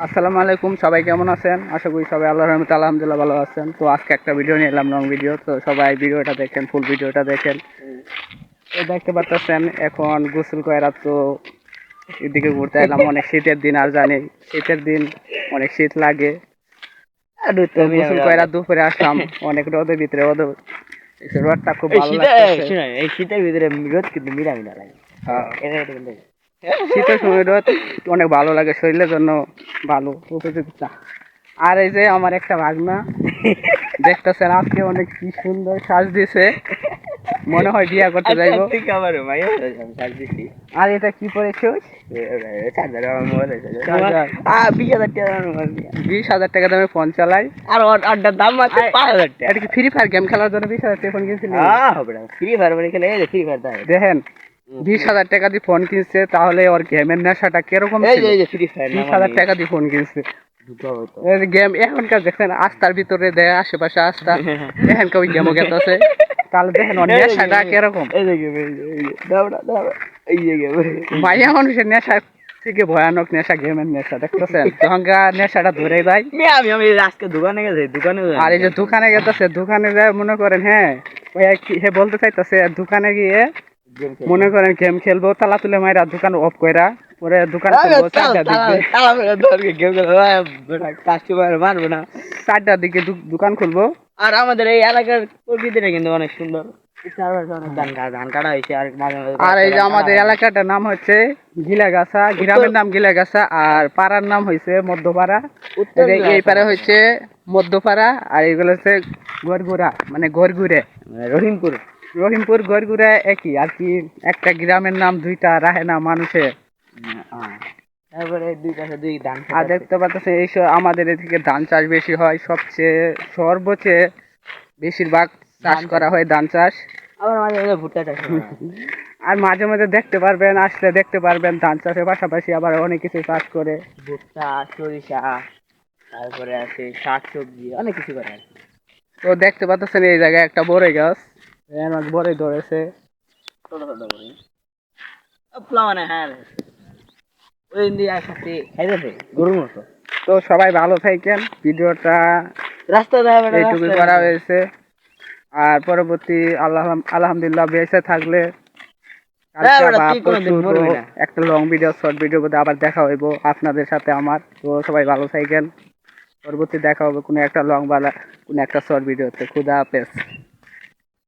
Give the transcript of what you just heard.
আসসালামু আলাইকুম, সবাই কেমন আছেন? আশা করি সবাই আল্লাহর রহমতে আলহামদুলিল্লাহ ভালো আছেন। তো আজকে একটা ভিডিও নিয়ে এলাম, লং ভিডিও। তো সবাই ভিডিওটা দেখেন, ফুল ভিডিওটা দেখেন। তো দেখতে পাচ্ছেন এখন গোসল কইরা তো এদিকে ঘুরতে এলাম। অনেক শীতের দিন, আর জানি শীতের দিন অনেক শীত লাগে। তো গোসল কইরা দুপুরে আসলাম, অনেক রোদের ভিতরে রোদটা খুব ভালো লাগছে। এই শীতের ভিতরে রোদ কিন্তু মিলা লাগে। শীতের সময় রোদ অনেক ভালো লাগে, শরীরের জন্য ভালো, উপযুক্ত। আর এই যে আমার একটা ভাগনা দেখতেছেন, আজকে অনেক কি সুন্দর সাজ দিছে, মনে হয় বিয়া করতে যাইবো। আর এটা কি পরেছো? 20,000 টাকা দামে ফোন চালাই, আর ওটার দাম মাত্র 5,000 টাকা। এটা কি ফ্রি ফায়ার গেম খেলার জন্য 20,000 টাকা ফোন কিনছিলি? হবে না, ফ্রি ফায়ার মানে খেলে ফ্রি ফায়ার দেয়। দেখেন 20,000 টাকা দিয়ে ফোন কিনছে, তাহলে ওর গেমের নেশাটা কিরকম ছিল? 20,000 টাকা দিয়ে ফোন কিনছে, গেম এখনকার দেখেন আস্তার ভিতরে দেয়, আশেপাশে আস্তা, এখানকার ওই গেমও গেতেছে। তাহলে দেখেন ওর নেশাটা কিরকম। মাইয়া মানুষের নেশা থেকে ভয়ানক নেশা গেমের নেশা, দেখতেছেন? তখনকার নেশাটা ধরে যায়। আমি আজকে দোকানে গেছি, আর এই যে দোকানে গেতেছে, দোকানে যায় মনে করেন, হ্যাঁ হে বলতে চাইতেছে দোকানে গিয়ে মনে করেন গেম খেলবো, তালা তুলে মাইরা দোকান অফ কইরা পরে দোকান খুলবো 4টার দিকে, কাস্টমার মারবো না। 4টার দিকে দোকান খুলবো। আর আমাদের এই এলাকার প্রকৃতিটা কিন্তু অনেক সুন্দর, ধান কাটা হয়েছে। আর এই যে আমাদের এলাকাটার নাম হচ্ছে গিলাগাছা, গ্রামের নাম গিলাগাছা, আর পাড়ার নাম হয়েছে মধ্যপাড়া। এই পাড়া হচ্ছে মধ্যপাড়া, আর এইগুলো হচ্ছে গড়গুড়া, মানে গড়গুড়ে রহিমপুর গড়গুড়া একই আর কি। একটা গ্রামের নাম দুইটা রাহে না মানুষের। তারপরে দুই পাশে দুই ধান। আর দেখতে পাচ্ছেন এই আমাদের এদিকে ধান চাষ বেশি হয়, সর্বোচ্চ বেশিরভাগ চাষ করা হয় ধান চাষ। আবার মাঝে মাঝে ভুট্টা চাষ আর মাঝে মাঝে দেখতে পারবেন, আসলে দেখতে পারবেন ধান চাষের পাশাপাশি আবার অনেক কিছু চাষ করে, ভুট্টা, সরিষা, তারপরে আছে শাক সবজি, অনেক কিছু করে। তো দেখতে পাচ্ছেন এই জায়গায় একটা বড়ই গাছ, বড়ই ধরেছে, ছোট ছোট করে মানে। হ্যাঁ, ওই দিয়ে একসাথে খাইতেছে গরুর মতো। তো সবাই ভালো থাকেন, ভিডিওটা রাস্তা এইটুকু করা হয়েছে। আর পরবর্তী আলহামদুলিল্লাহ বেঁচে থাকলে একটা লং ভিডিও, শর্ট ভিডিও আবার দেখা হইব আপনাদের সাথে আমার। তো সবাই ভালো থাকেন, পরবর্তী দেখা হবে কোনো একটা লং বা কোনো একটা শর্ট ভিডিওতে। খুদা হাফেজ।